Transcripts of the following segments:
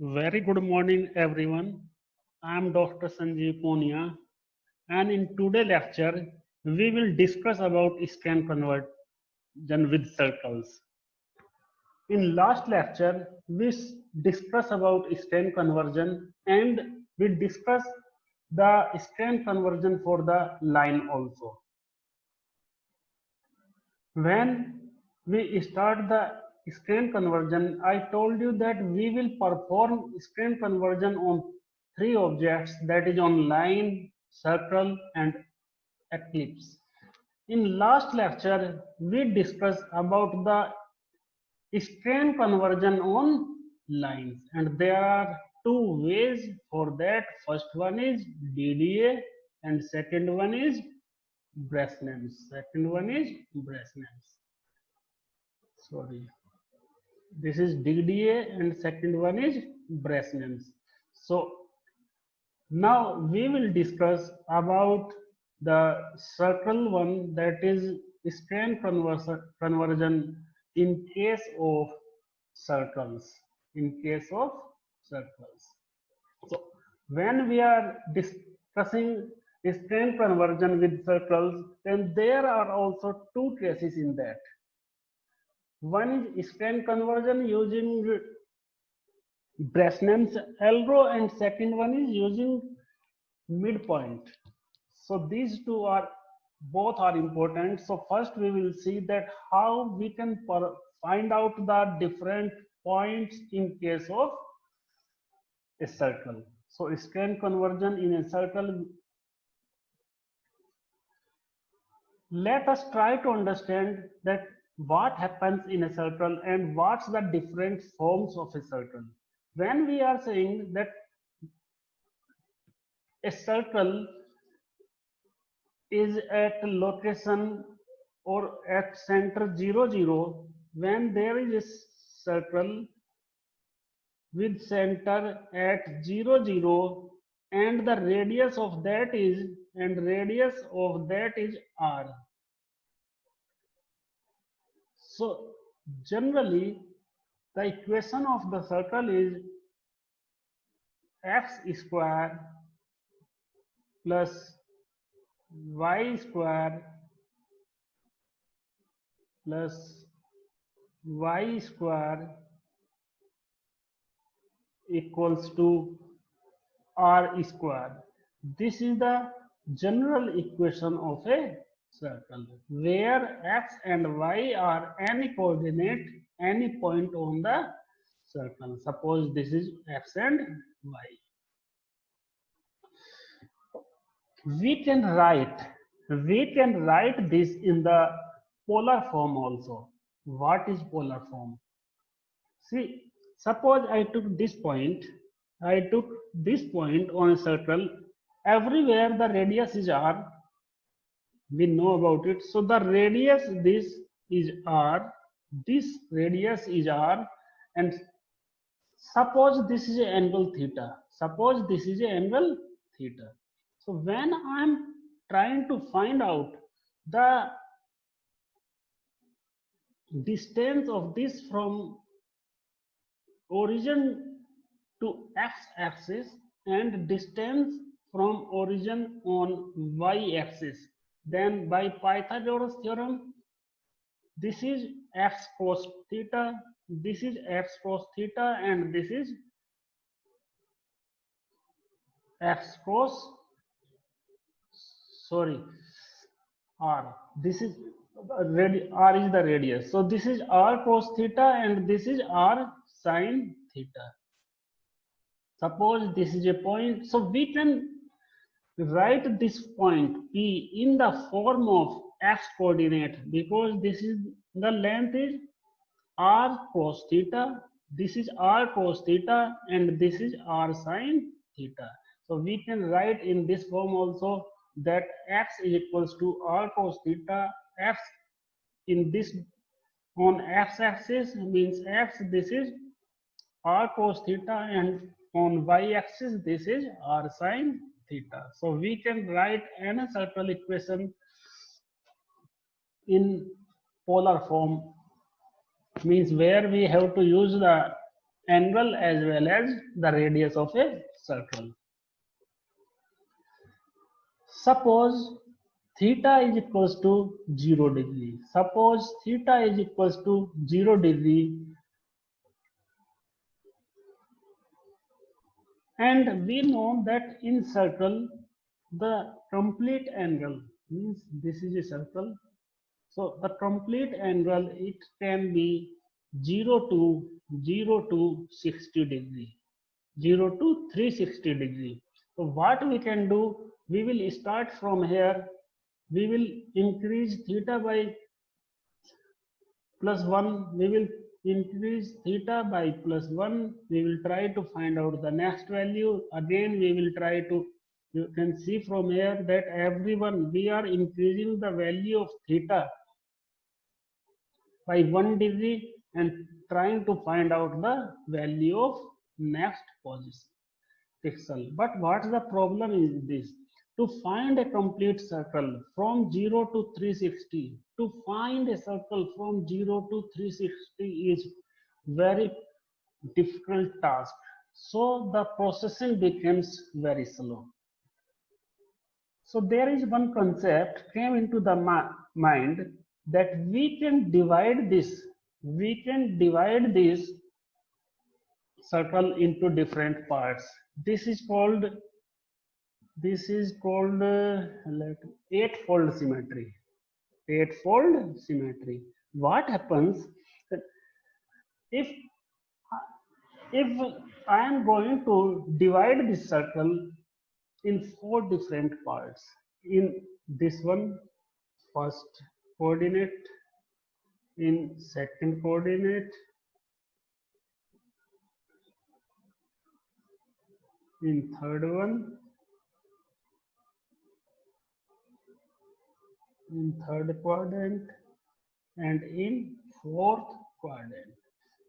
Very good morning, everyone. I am Dr. Sanjeev Punia, and in today's lecture, we will discuss about scan conversion with circles. In last lecture, we discussed about scan conversion and we discussed the scan conversion for the line also. When we start the scan conversion, I told you that we will perform scan conversion on three objects, that is on line, circle and ellipse. In last lecture, we discussed about the scan conversion on lines, and there are two ways for that. First one is DDA and second one is Breslins. Second one is Breslins. Sorry, this is DDA and second one is Breslins. So now we will discuss about the circle one, that is scan conversion in case of circles. In case of circles. So when we are discussing scan conversion with circles, then there are also two cases in that. One is scan conversion using Bresnan's algo, and second one is using midpoint. So these two are both are important. So first we will see that how we can find out the different points in case of a circle. So scan conversion in a circle. Let us try to understand that what happens in a circle and what's the different forms of a circle. When we are saying that a circle is at location or at center 0 0, when there is a circle with center at 0 0 and the radius of that is r. So generally the equation of the circle is x square plus y square plus y square equals to r square. This is the general equation of a circle where x and y are any coordinate, any point on the circle. Suppose this is x and y. We can write this in the polar form also. What is polar form? See, suppose I took this point on a circle. Everywhere the radius is r. We know about it. So the radius this is r. This radius is r, and suppose this is an angle theta. Suppose this is an angle theta. So when I am trying to find out the distance of this from origin to x-axis and distance from origin on y-axis, then by Pythagoras theorem, this is x cos theta, this is x cos theta, and this is x cos, sorry, r. This is r is the radius. So this is r cos theta and this is r sin theta. Suppose this is a point, so we can write this point P in the form of x coordinate, because this is the length is r cos theta, this is r cos theta, and this is r sin theta. So we can write in this form also that x is equals to r cos theta. X in this on x-axis means x, this is r cos theta, and on y-axis this is r sin theta. So we can write any circle equation in polar form, means where we have to use the angle as well as the radius of a circle. Suppose theta is equals to 0 degree. Suppose theta is equals to 0 degree, and we know that in circle the complete angle means this is a circle. So the complete angle it can be 0 to 60 degree, 0 to 360 degree. So what we can do, we will start from here. We will increase theta by plus 1. We will increase theta by plus 1. We will try to find out the next value. Again, we will try to, you can see from here that everyone, we are increasing the value of theta by 1 degree and trying to find out the value of next position pixel. But what's the problem is this? To find a complete circle from 0 to 360, to find a circle from 0 to 360 is very difficult task. So the processing becomes very slow. So there is one concept came into the mind that we can divide this circle into different parts. This is called eightfold symmetry. Eightfold symmetry. What happens if I am going to divide this circle in 4 different parts? In this one, first coordinate, in second coordinate, in third one, in third quadrant, and in fourth quadrant.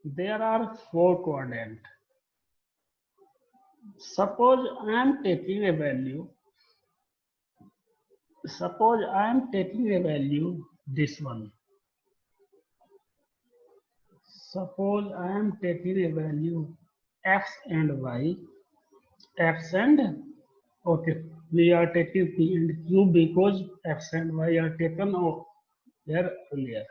There are 4 quadrants. Suppose I am taking a value. Suppose I am taking a value, this one. Suppose I am taking a value x and y. X and, okay, we are taking p and q because x and y are taken here earlier.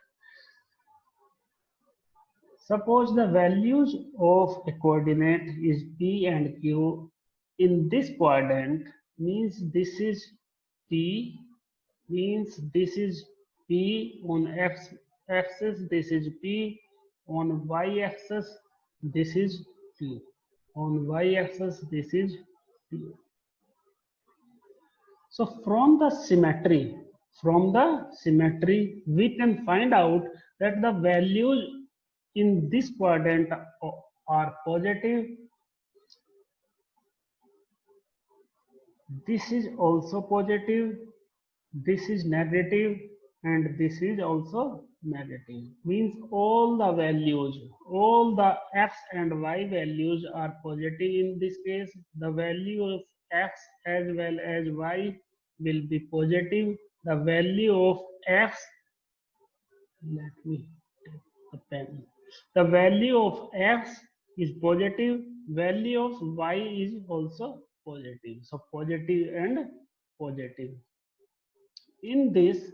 Suppose the values of a coordinate is p and q in this quadrant, means this is p, means this is p on x axis, this is p on y axis, this is q on y axis, this is q. So from the symmetry, we can find out that the values in this quadrant are positive. This is also positive, this is negative, and this is also negative. Means all the values, all the x and y values are positive in this case. The value of x as well as y will be positive. The value of x, let me take the pen. The value of x is positive, value of y is also positive. So positive and positive. In this,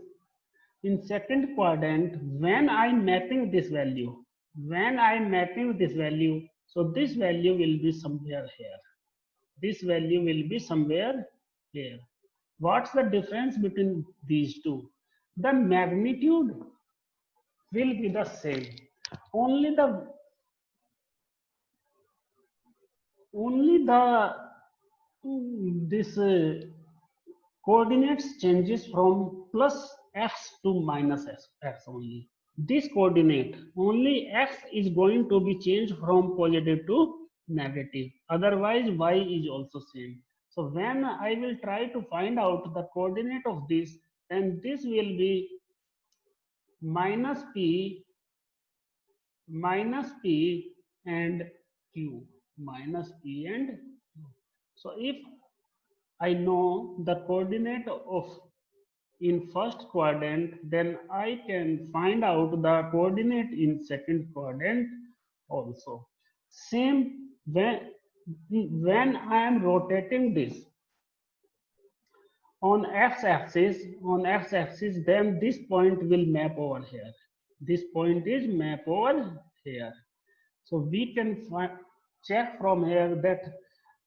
in second quadrant, when I'm mapping this value, so this value will be somewhere here. This value will be somewhere here. What's the difference between these two? The magnitude will be the same. Only this coordinates changes from plus x to minus x only. This coordinate, only x is going to be changed from positive to negative. Otherwise, y is also same. So when I will try to find out the coordinate of this, then this will be minus p and q, minus p and q. So if I know the coordinate of in first quadrant, then I can find out the coordinate in second quadrant also. Same when I am rotating this on x-axis, then this point will map over here. This point is map over here. So we can check from here that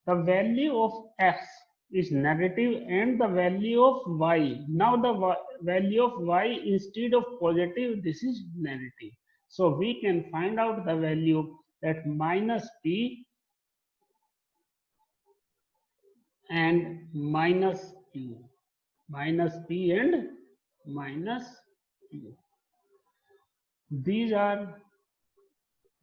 the value of x is negative and the value of y. Now the value of y, instead of positive, this is negative. So we can find out the value that minus p and minus q. Minus p and minus q. These are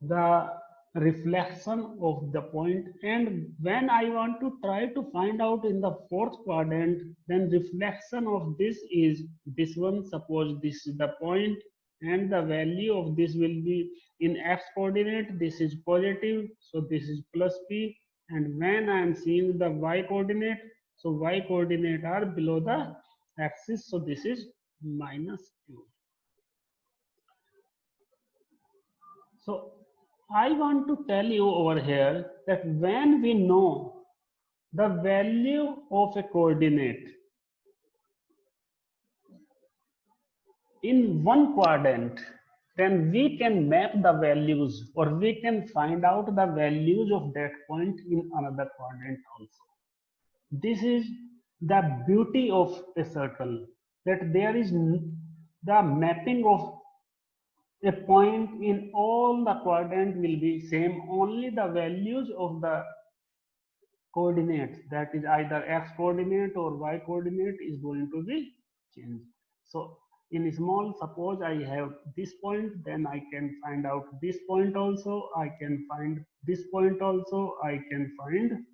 the reflection of the point, and when I want to try to find out in the fourth quadrant, then reflection of this is this one. Suppose this is the point and the value of this will be in x coordinate, this is positive, so this is plus p, and when I am seeing the y coordinate, so y coordinate are below the axis, so this is minus q. So I want to tell you over here that when we know the value of a coordinate in one quadrant, then we can map the values, or we can find out the values of that point in another quadrant also. This is the beauty of a circle, that there is the mapping of a point in all the quadrant will be same, only the values of the coordinates, that is either x coordinate or y coordinate, is going to be changed. So in small, suppose I have this point, then I can find out this point also, I can find this point also, I can find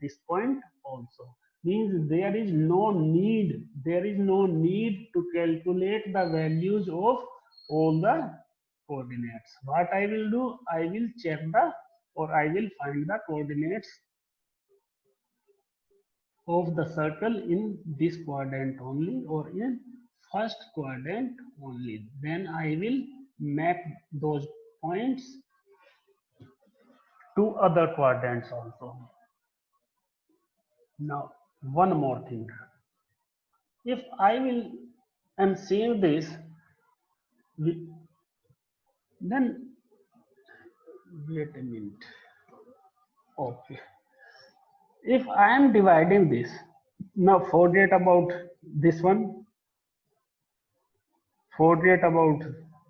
this point also. Means there is no need to calculate the values of all the coordinates. What I will do, I will check I will find the coordinates of the circle in this quadrant only, or in first quadrant only. Then I will map those points to other quadrants also. Now, one more thing. If I will am seeing this, then wait a minute. Okay. If I am dividing this, now forget about this one, forget about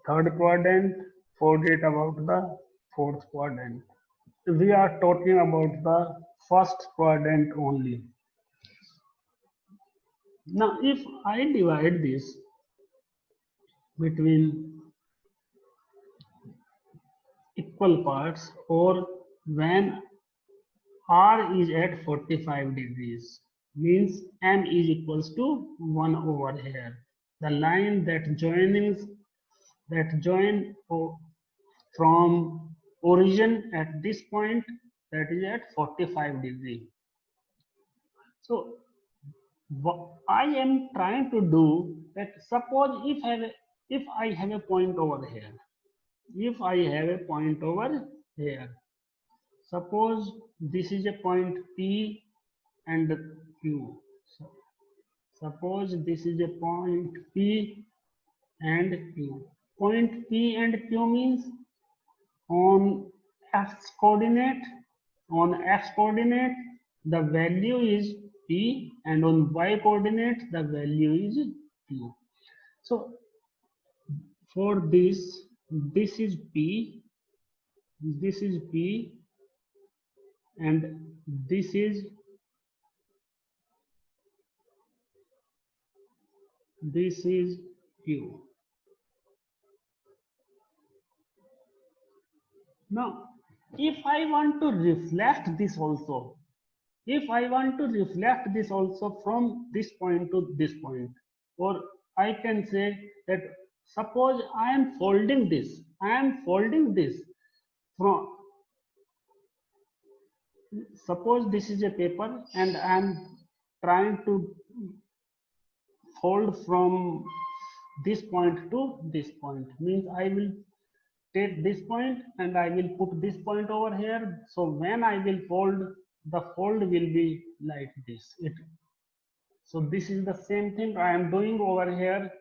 third quadrant, forget about the fourth quadrant. We are talking about the first quadrant only. Now, if I divide this between equal parts, or when R is at 45 degrees, means M is equals to 1 over here. The line that join from origin at this point, that is at 45 degree. So what I am trying to do, that suppose if I have a point over here, if I have a point over here, suppose this is a point P and Q. So suppose this is a point P and Q. Point P and Q means on x coordinate, the value is P, and on y coordinate the value is Q. So for this is P, and this is Q. Now, if I want to reflect this also, from this point to this point, or I can say that suppose I am folding this from, suppose this is a paper and I am trying to fold from this point to this point, means I will take this point and I will put this point over here. So when I will fold, the fold will be like this. So this is the same thing I am doing over here,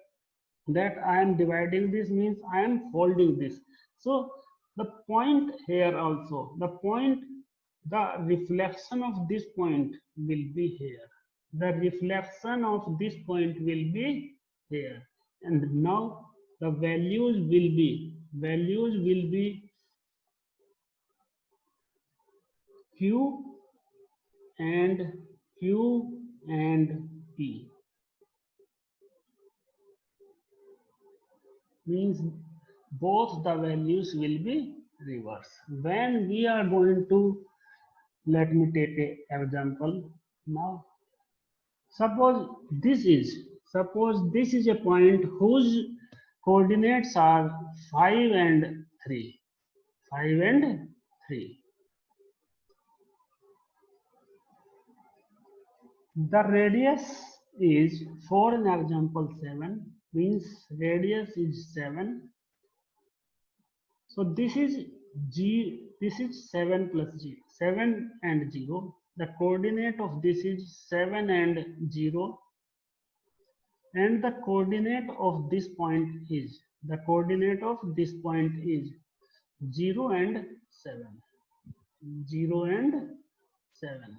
that I am dividing this means I am folding this. So the point here also, the reflection of this point will be here. The reflection of this point will be here. And now the values will be Q and Q and P. Means both the values will be reverse. When we are going to, let me take an example now. Suppose this is a point whose coordinates are 5 and 3. 5 and 3. The radius is, for an example 7, means radius is 7. So this is G, this is 7 plus G, 7 and 0. The coordinate of this is 7 and 0. And the coordinate of this point is, 0 and 7. 0 and 7.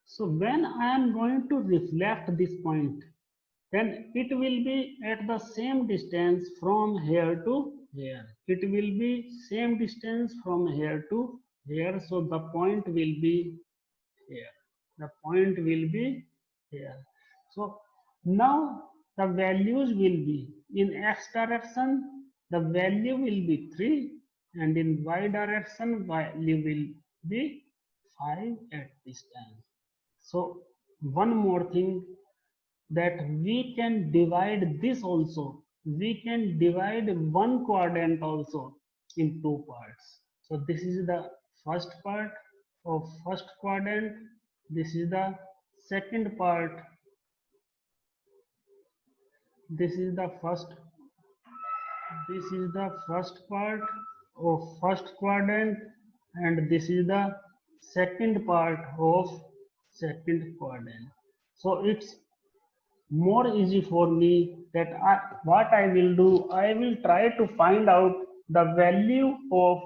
So when I am going to reflect this point, then it will be at the same distance from here to here. It will be same distance from here to here. So the point will be here. The point will be here. So now the values will be, in x direction, the value will be 3, and in y direction, value will be 5 at this time. So one more thing, that we can divide this also. We can divide one quadrant also in two parts. So this is the first part of first quadrant. This is the second part. This is the first part of first quadrant, and this is the second part of second quadrant. So it's more easy for me that what I will do, I will try to find out the value of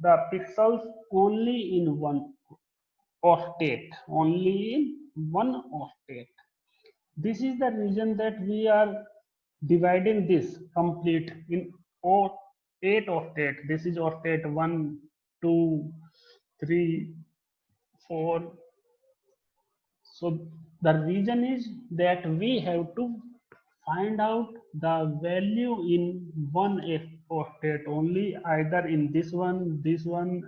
the pixels only in one octet. This is the reason that we are dividing this complete in 8 octet. This is octet 1, 2, 3, 4. So the reason is that we have to find out the value in one octet only, either in this one,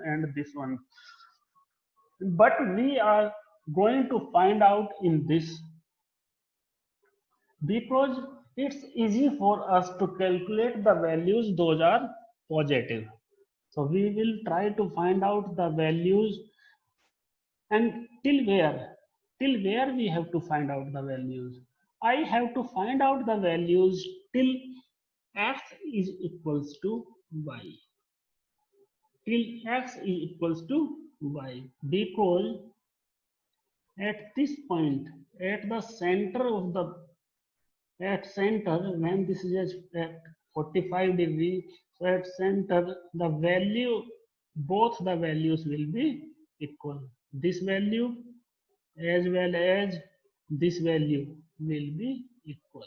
and this one. But we are going to find out in this, because it's easy for us to calculate the values, those are positive. So we will try to find out the values, and till where we have to find out the values. I have to find out the values till x is equals to y. Because at this point, at the center of the when this is at 45 degree, so at center the value, both the values will be equal. This value as well as this value will be equal.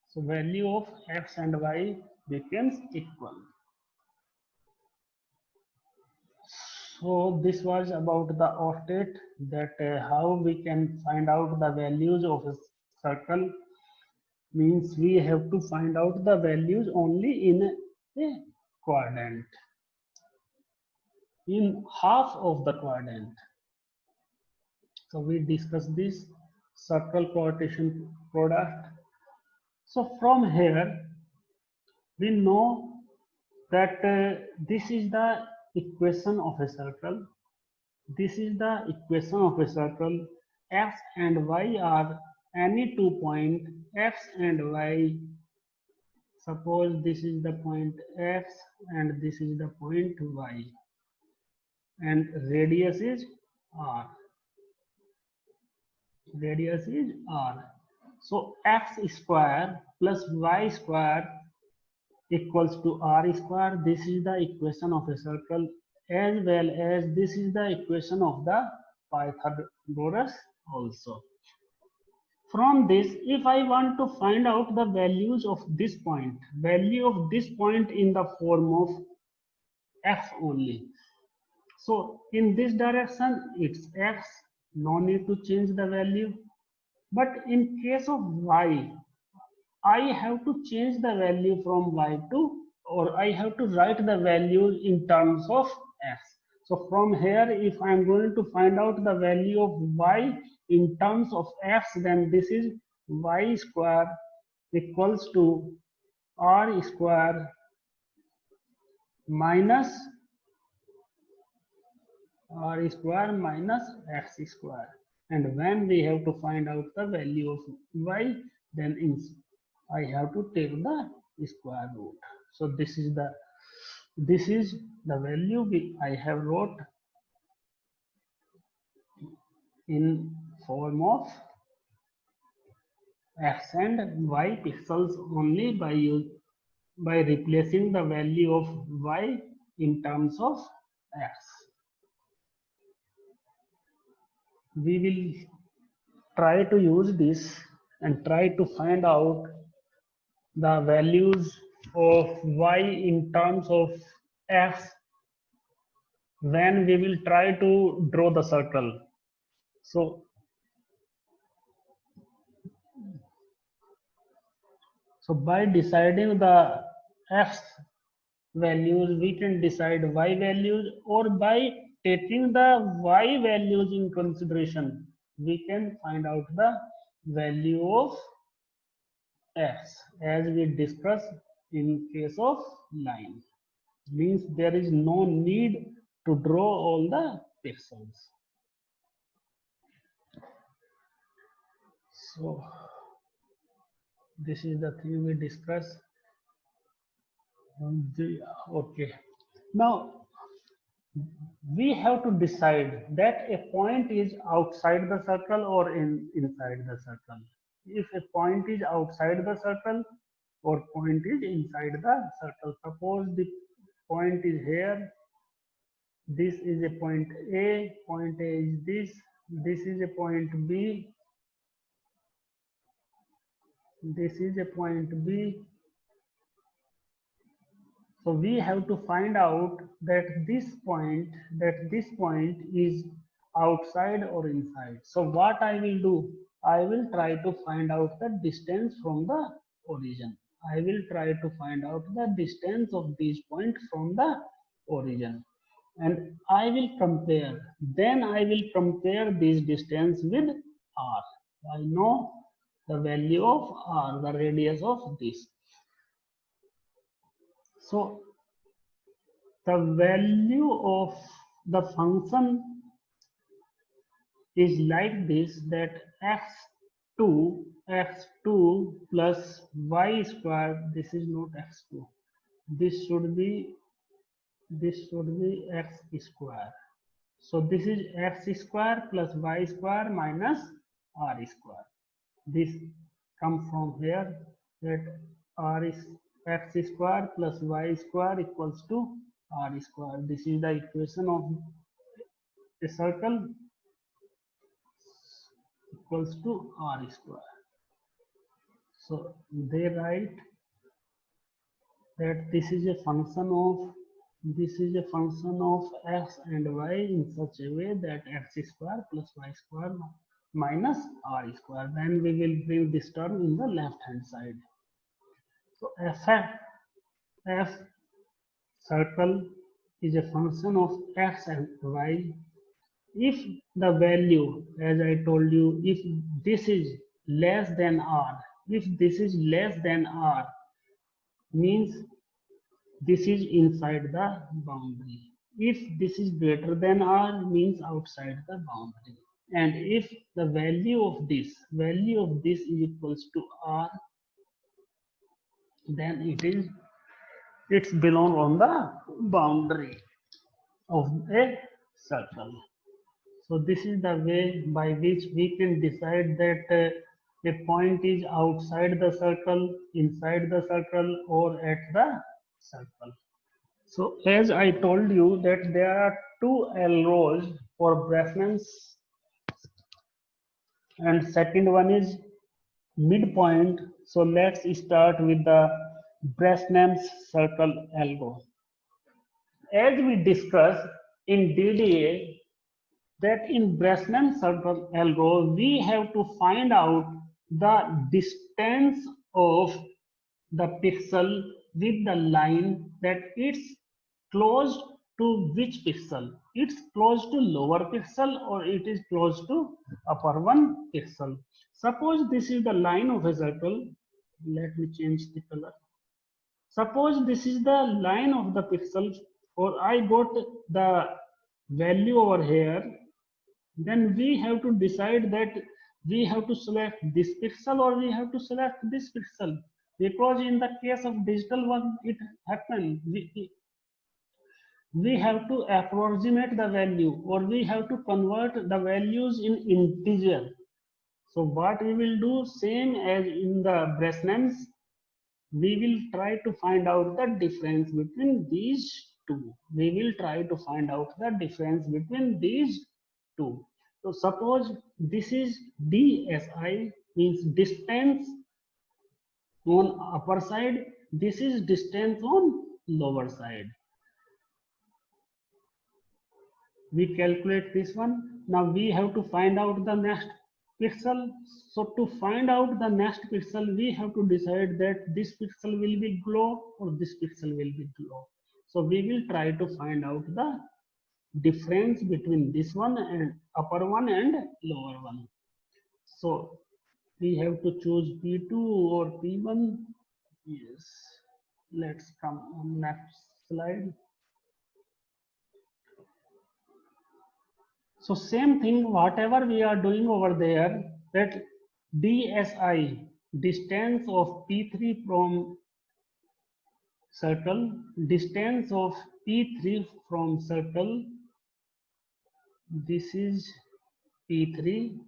So value of x and y becomes equal. So this was about the octet, that how we can find out the values of a circle. Means we have to find out the values only in a quadrant, in half of the quadrant. So we discussed this circle quotation product. So from here we know that this is the equation of a circle. X and y are any 2 points x and y. Suppose this is the point x and this is the point y, and radius is r. Radius is r. So x square plus y square equals to r square. This is the equation of a circle, as well as this is the equation of the Pythagoras also. From this, if I want to find out the values of this point, value of this point in the form of x only. So in this direction, it's x, no need to change the value. But in case of y, I have to change the value from y to, or I have to write the value in terms of x. So from here, if I am going to find out the value of y in terms of x, then this is y square equals to r square minus x square. And when we have to find out the value of y, then I have to take the square root. So this is the value I have wrote in form of x and y pixels only by replacing the value of y in terms of x. We will try to use this and try to find out the values of y in terms of x when we will try to draw the circle. So by deciding the x values, we can decide y values, or by taking the y values in consideration, we can find out the value of x, as we discussed in case of line. Means there is no need to draw all the pixels. So this is the thing we discussed. Okay. Now we have to decide that a point is outside the circle or inside the circle. If a point is outside the circle or point is inside the circle. Suppose the point is here. This is a point A. Point A is this. This is a point B. This is a point B. So we have to find out that this point is outside or inside. So what I will do, I will try to find out the distance from the origin. I will try to find out the distance of these points from the origin, and I will compare. Then I will compare this distance with r. I know the value of r, the radius of this. So the value of the function is like this, that x2 plus y square, this is not x2, this should be x square. So this is x square plus y square minus r square. This comes from here, that r is x square plus y square equals to r square. This is the equation of a circle equals to r square. So they write that this is a function of x and y in such a way that x square plus y square minus r square. Then we will bring this term in the left hand side. So f circle is a function of x and y. If the value, as I told you, if this is less than r, means this is inside the boundary. If this is greater than r, means outside the boundary. and if the value of this is equals to r, then it's belong on the boundary of a circle. So this is the way by which we can decide that a point is outside the circle, inside the circle, or at the circle. So as I told you that there are two LROs for Breakman's, and second one is midpoint. So let's start with the Breakman's circle LRO. As we discussed in DDA, that in Breakman circle LRO, we have to find out the distance of the pixel with the line, that it's close to which pixel. It's close to lower pixel or it is close to upper one pixel. Suppose this is the line of a circle. Let me change the color. Suppose this is the line of the pixel, or I got the value over here, then we have to decide that we have to select this pixel or we have to select this pixel, because in the case of digital one it happens, we have to approximate the value or we have to convert the values in integer. So what we will do, same as in the Breakman's, we will try to find out the difference between these two. We will try to find out the difference between these two. So suppose this is DSI, means distance on upper side. This is distance on lower side. We calculate this one. Now we have to find out the next pixel. So to find out the next pixel, we have to decide that this pixel will be glow or this pixel will be glow. So we will try to find out the difference between this one and upper one and lower one. So we have to choose P2 or P1. Yes. Let's come on next slide. So same thing, whatever we are doing over there, that DSI, distance of P3 from circle, distance of P3 from circle, this is P3,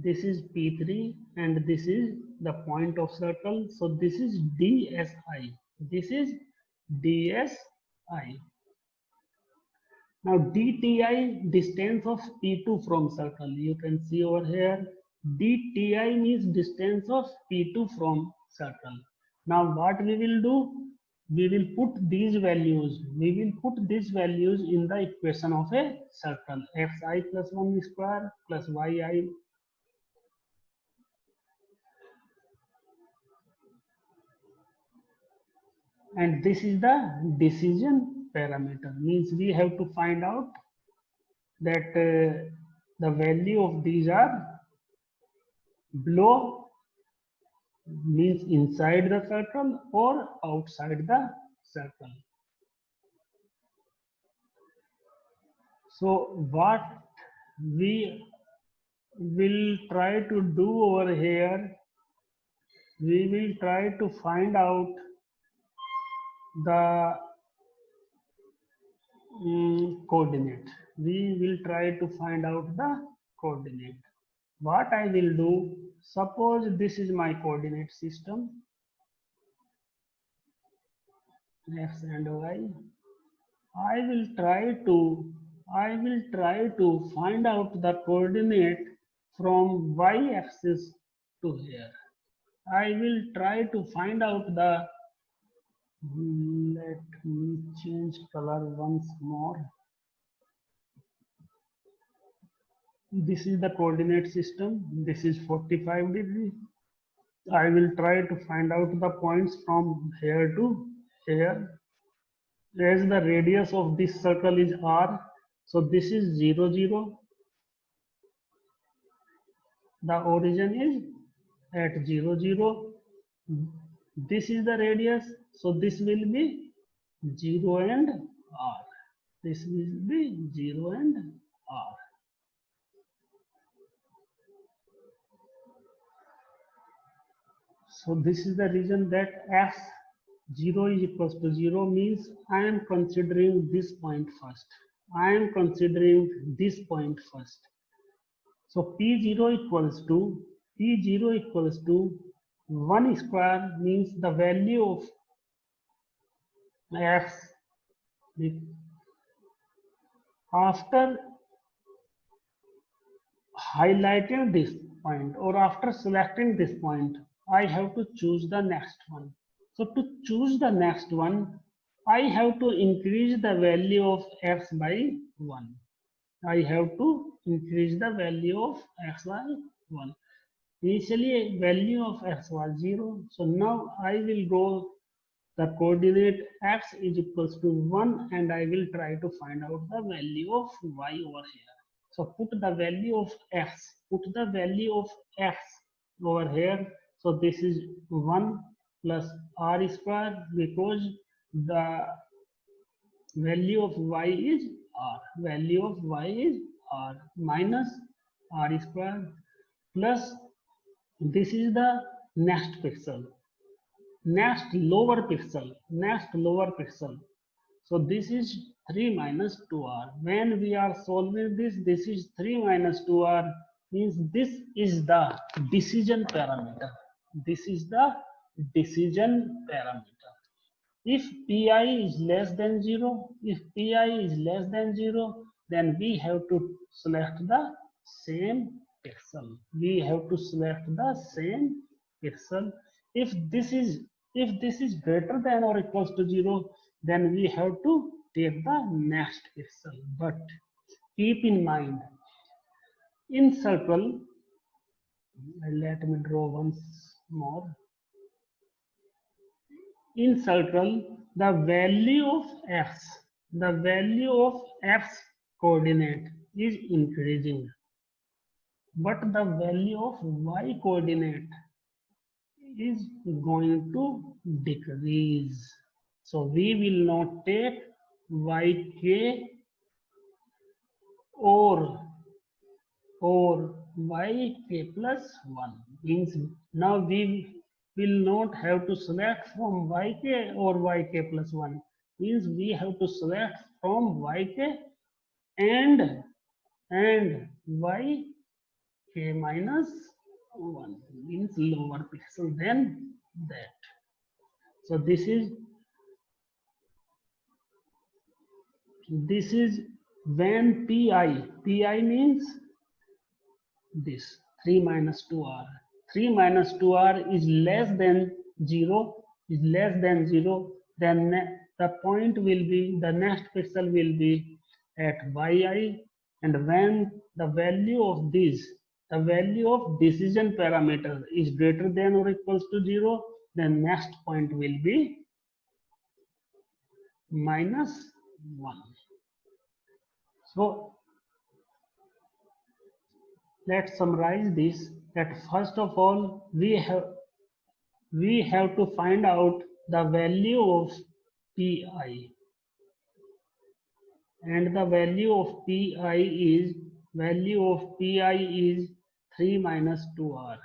this is P3, and this is the point of circle. So this is DSI, this is DSI. Now DTI, distance of P2 from circle. You can see over here, DTI means distance of P2 from circle. Now what we will do? We will put these values. We will put these values in the equation of a circle. Xi plus 1 square plus yi. And this is the decision parameter. Means we have to find out that the value of these are below, means inside the circle or outside the circle. So what we will try to do over here, we will try to find out the coordinate. We will try to find out the coordinate. What I will do, suppose this is my coordinate system, x and y. I will try to find out the coordinate from y-axis to here. I will try to find out the, let me change color once more. This is the coordinate system. This is 45 degrees. I will try to find out the points from here to here. As the radius of this circle is r, so this is 0, 0. The origin is at 0, 0. This is the radius, so this will be 0 and r. This will be 0 and r. So this is the reason that f0 is equals to 0 means I am considering this point first. I am considering this point first. So P0 equals to 1 square means the value of x. After highlighting this point or after selecting this point, I have to choose the next one. So to choose the next one, I have to increase the value of x by 1. I have to increase the value of x by 1. Initially value of x was 0. So now I will go the coordinate x is equals to 1 and I will try to find out the value of y over here. So put the value of x over here. So this is 1 plus r square because the value of y is r. Value of y is r minus r square plus this is the next pixel. Next lower pixel. So this is 3 minus 2r. When we are solving this, this is 3 minus 2r means this is the decision parameter. This is the decision parameter. If pi is less than 0, then we have to select the same pixel. If this is greater than or equals to 0, then we have to take the next pixel. But keep in mind, in circle, let me draw once more. In circle, the value of x coordinate is increasing, but the value of y coordinate is going to decrease. So we will not take yk or yk plus 1. Means now we will not have to select from yk or yk plus 1. Means we have to select from yk and yk minus 1 means lower pixel than that. So this is when pi means this 3 minus 2r. 3 minus 2r is less than 0, then the point will be, the next pixel will be at yi, and when the value of decision parameter is greater than or equals to 0, then next point will be minus 1. So let's summarize this, that first of all we have to find out the value of pi, and the value of pi is 3 minus 2r.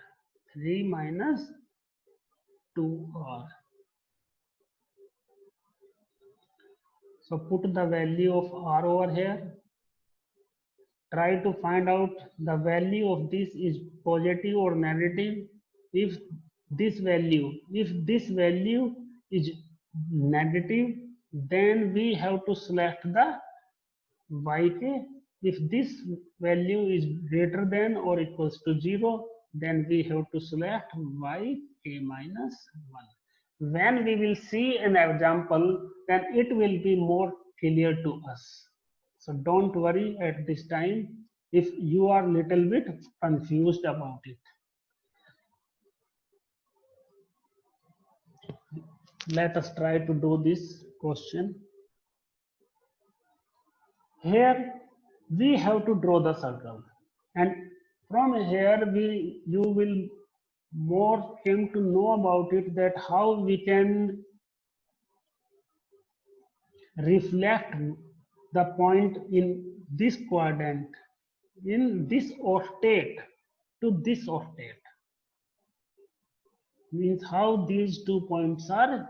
So put the value of r over here. Try to find out the value of this is positive or negative. If this value is negative, then we have to select the yk. If this value is greater than or equals to 0, then we have to select yk minus 1. When we will see an example, then it will be more clear to us. So don't worry at this time if you are little bit confused about it. Let us try to do this question. Here we have to draw the circle, and from here you will more came to know about it, that how we can reflect the point in this quadrant, in this octet to this octet. means how these 2 points are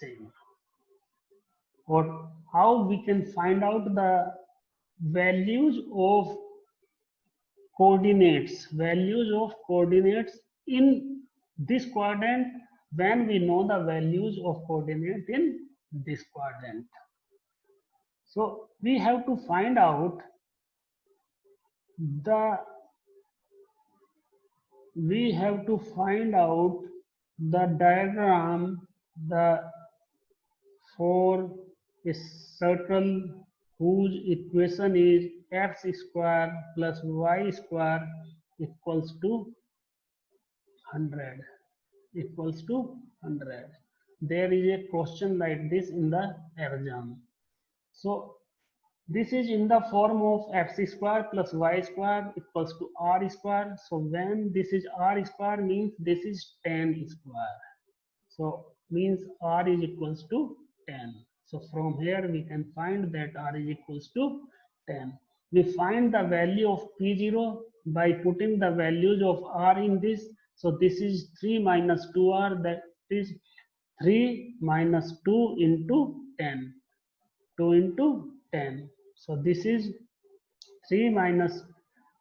same, or how we can find out the values of coordinates in this quadrant when we know the values of coordinate in this quadrant. So we have to find out the diagram for a circle whose equation is x square plus y square equals to 100. There is a question like this in the exam. So this is in the form of x square plus y square equals to r square. So when this is r square means this is 10 square. So means r is equals to 10. So from here we can find that r is equals to 10. We find the value of P0 by putting the values of r in this. So this is 3 minus 2r, that is 3 minus 2 into 10. 2 into 10. So this is 3 minus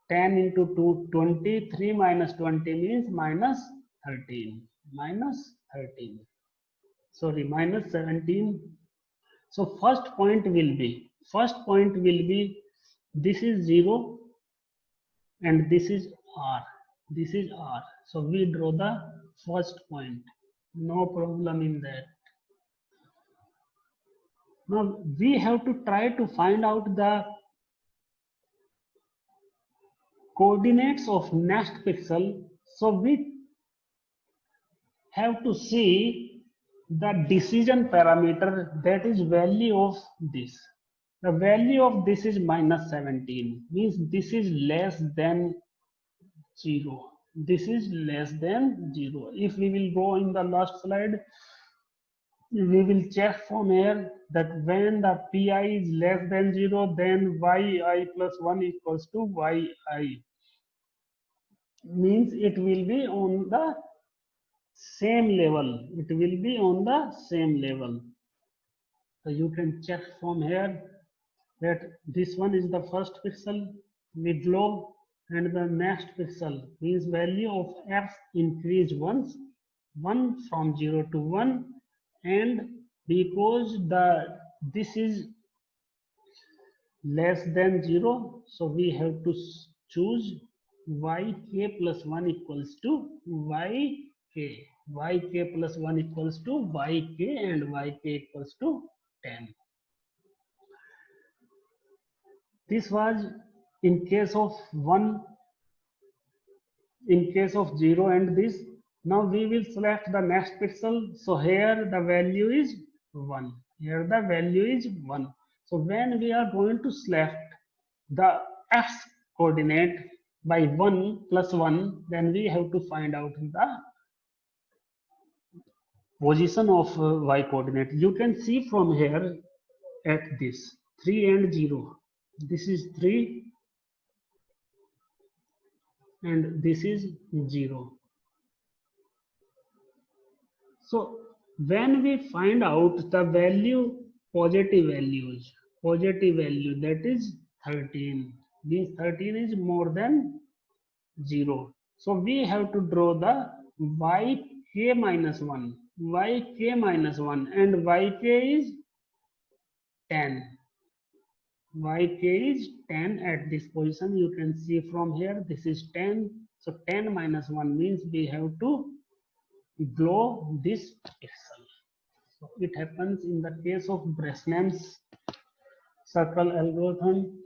10 into 2, 20. 3 minus 20 means minus 13. Minus 13. Sorry, minus 17. So first point will be this is 0 and this is r. This is r. So we draw the first point. No problem in that. Now we have to try to find out the coordinates of next pixel. So we have to see the decision parameter, that is value of this. The value of this is minus 17, means this is less than 0. This is less than 0. If we will go in the last slide, we will check from here that when the pi is less than 0, then yi plus 1 equals to yi. Means it will be on the same level. It will be on the same level. So you can check from here that this one is the first pixel we draw, and the next pixel means value of f increase once, 1 from 0 to 1, and because this is less than 0, so we have to choose yk plus 1 equals to yk. Yk plus 1 equals to yk, and yk equals to 10. This was in case of 1, in case of 0 and this. Now we will select the next pixel. So here the value is 1. Here the value is 1. So when we are going to select the x coordinate by 1 plus 1, then we have to find out the position of y coordinate. You can see from here at this 3 and 0. This is 3 and this is 0. So when we find out the value, positive value, that is 13, means 13 is more than 0. So we have to draw the yk minus 1, and yk is 10. Yk is 10 at this position. You can see from here, this is 10. So 10 minus 1 means we have to draw this pixel. So it happens in the case of Bresnan's circle algorithm.